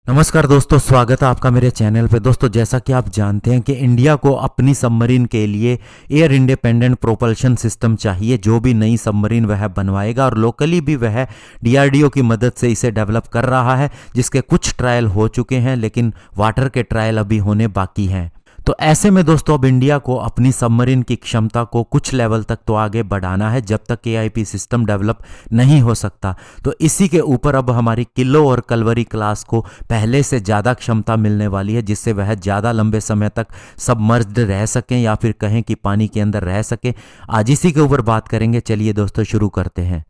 नमस्कार दोस्तों, स्वागत है आपका मेरे चैनल पे। दोस्तों, जैसा कि आप जानते हैं कि इंडिया को अपनी सबमरीन के लिए एयर इंडिपेंडेंट प्रोपल्शन सिस्टम चाहिए। जो भी नई सबमरीन वह बनवाएगा और लोकली भी वह डीआरडीओ की मदद से इसे डेवलप कर रहा है, जिसके कुछ ट्रायल हो चुके हैं, लेकिन वाटर के ट्रायल अभी होने बाकी हैं। तो ऐसे में दोस्तों अब इंडिया को अपनी सबमरीन की क्षमता को कुछ लेवल तक तो आगे बढ़ाना है, जब तक एआईपी सिस्टम डेवलप नहीं हो सकता। तो इसी के ऊपर अब हमारी किलो और कलवरी क्लास को पहले से ज़्यादा क्षमता मिलने वाली है, जिससे वह ज़्यादा लंबे समय तक सबमर्ज्ड रह सकें या फिर कहें कि पानी के अंदर रह सकें। आज इसी के ऊपर बात करेंगे। चलिए दोस्तों शुरू करते हैं।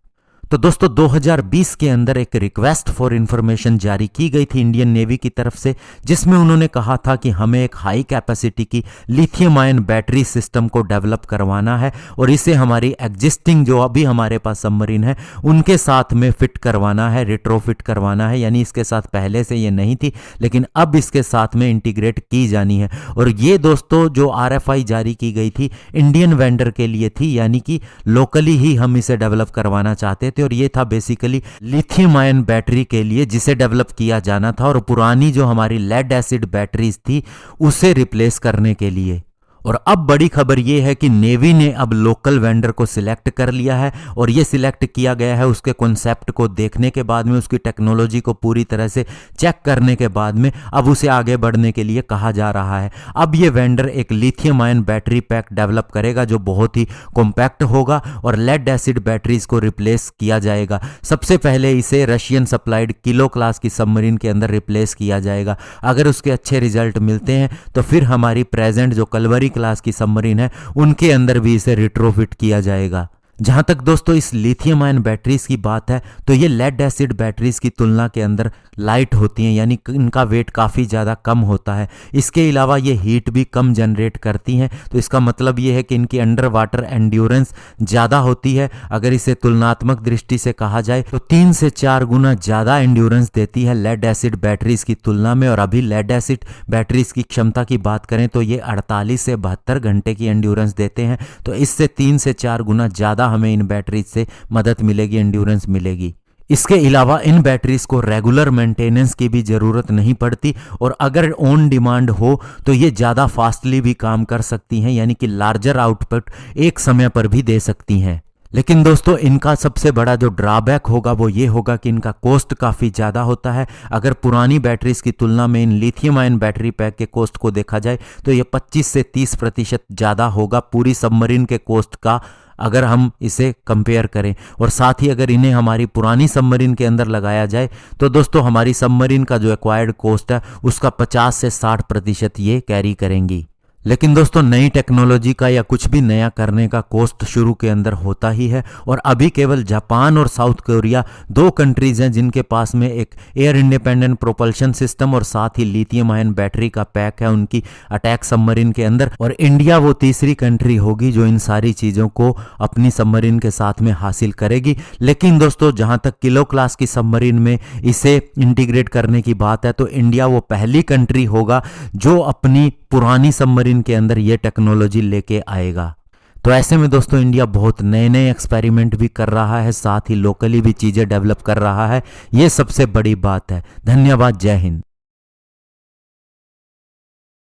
तो दोस्तों 2020 के अंदर एक रिक्वेस्ट फॉर इंफॉर्मेशन जारी की गई थी इंडियन नेवी की तरफ से, जिसमें उन्होंने कहा था कि हमें एक हाई कैपेसिटी की लिथियम आयन बैटरी सिस्टम को डेवलप करवाना है और इसे हमारी एग्जिस्टिंग जो अभी हमारे पास सबमरीन है उनके साथ में फिट करवाना है, रिट्रोफिट करवाना है। यानी इसके साथ पहले से ये नहीं थी, लेकिन अब इसके साथ में इंटीग्रेट की जानी है। और ये दोस्तों जो आरएफआई जारी की गई थी इंडियन वेंडर के लिए थी, यानी कि लोकली ही हम इसे डेवलप करवाना चाहते थे। और ये था बेसिकली लिथियम आयन बैटरी के लिए जिसे डेवलप किया जाना था, और पुरानी जो हमारी लेड एसिड बैटरीज थी उसे रिप्लेस करने के लिए। और अब बड़ी खबर यह है कि नेवी ने अब लोकल वेंडर को सिलेक्ट कर लिया है, और ये सिलेक्ट किया गया है उसके कॉन्सेप्ट को देखने के बाद में, उसकी टेक्नोलॉजी को पूरी तरह से चेक करने के बाद में अब उसे आगे बढ़ने के लिए कहा जा रहा है। अब ये वेंडर एक lithium ion battery pack develop करेगा जो बहुत ही कॉम्पैक्ट होगा और लेड एसिड बैटरीज को रिप्लेस किया जाएगा। सबसे पहले इसे रशियन सप्लाइड किलो क्लास की सबमरीन के अंदर रिप्लेस किया जाएगा। अगर उसके अच्छे रिजल्ट मिलते हैं तो फिर हमारी प्रेजेंट जो कलवरी क्लास की सबमरीन है उनके अंदर भी इसे रिट्रोफिट किया जाएगा। जहां तक दोस्तों इस लिथियम आयन बैटरीज की बात है तो ये लेड एसिड बैटरीज की तुलना के अंदर लाइट होती हैं, यानी इनका वेट काफ़ी ज़्यादा कम होता है। इसके अलावा ये हीट भी कम जनरेट करती हैं, तो इसका मतलब ये है कि इनकी अंडर वाटर एंड्योरेंस ज़्यादा होती है। अगर इसे तुलनात्मक दृष्टि से कहा जाए तो 3 से 4 गुना ज़्यादा एंड्योरेंस देती है लेड एसिड बैटरीज की तुलना में। और अभी लेड एसिड बैटरीज की क्षमता की बात करें तो ये 48 से 72 घंटे की एंड्योरेंस देते हैं। तो इससे 3 से 4 गुना ज़्यादा हमें इन बैटरीज से मदद मिलेगी, एंड्योरेंस मिलेगी। इसके अलावा इन बैटरीज को रेगुलर मेंटेनेंस की भी ज़रूरत नहीं पड़ती, और अगर ऑन डिमांड हो तो ये ज़्यादा फास्टली भी काम कर सकती हैं, यानी कि लार्जर आउटपुट एक समय पर भी दे सकती हैं। लेकिन दोस्तों इनका सबसे बड़ा जो ड्रॉबैक होगा वो ये होगा कि इनका कॉस्ट काफ़ी ज़्यादा होता है। अगर पुरानी बैटरीज की तुलना में इन लिथियम आयन बैटरी पैक के कॉस्ट को देखा जाए तो ये 25 से 30% ज़्यादा होगा पूरी सबमरीन के कॉस्ट का, अगर हम इसे कंपेयर करें। और साथ ही अगर इन्हें हमारी पुरानी सबमरीन के अंदर लगाया जाए तो दोस्तों हमारी सबमरीन का जो एक्वायर्ड कॉस्ट है उसका 50 से 60% ये कैरी करेंगी। लेकिन दोस्तों नई टेक्नोलॉजी का या कुछ भी नया करने का कॉस्ट शुरू के अंदर होता ही है, और अभी केवल जापान और साउथ कोरिया 2 कंट्रीज हैं जिनके पास में एक एयर इंडिपेंडेंट प्रोपल्शन सिस्टम और साथ ही लिथियम आयन बैटरी का पैक है उनकी अटैक सबमरीन के अंदर। और इंडिया वो तीसरी कंट्री होगी जो इन सारी चीज़ों को अपनी सबमरीन के साथ में हासिल करेगी। लेकिन दोस्तों जहाँ तक किलो क्लास की सबमरीन में इसे इंटीग्रेट करने की बात है तो इंडिया वो पहली कंट्री होगा जो अपनी पुरानी सबमरीन के अंदर ये टेक्नोलॉजी लेके आएगा। तो ऐसे में दोस्तों इंडिया बहुत नए नए एक्सपेरिमेंट भी कर रहा है, साथ ही लोकली भी चीज़ें डेवलप कर रहा है। ये सबसे बड़ी बात है। धन्यवाद। जय हिंद।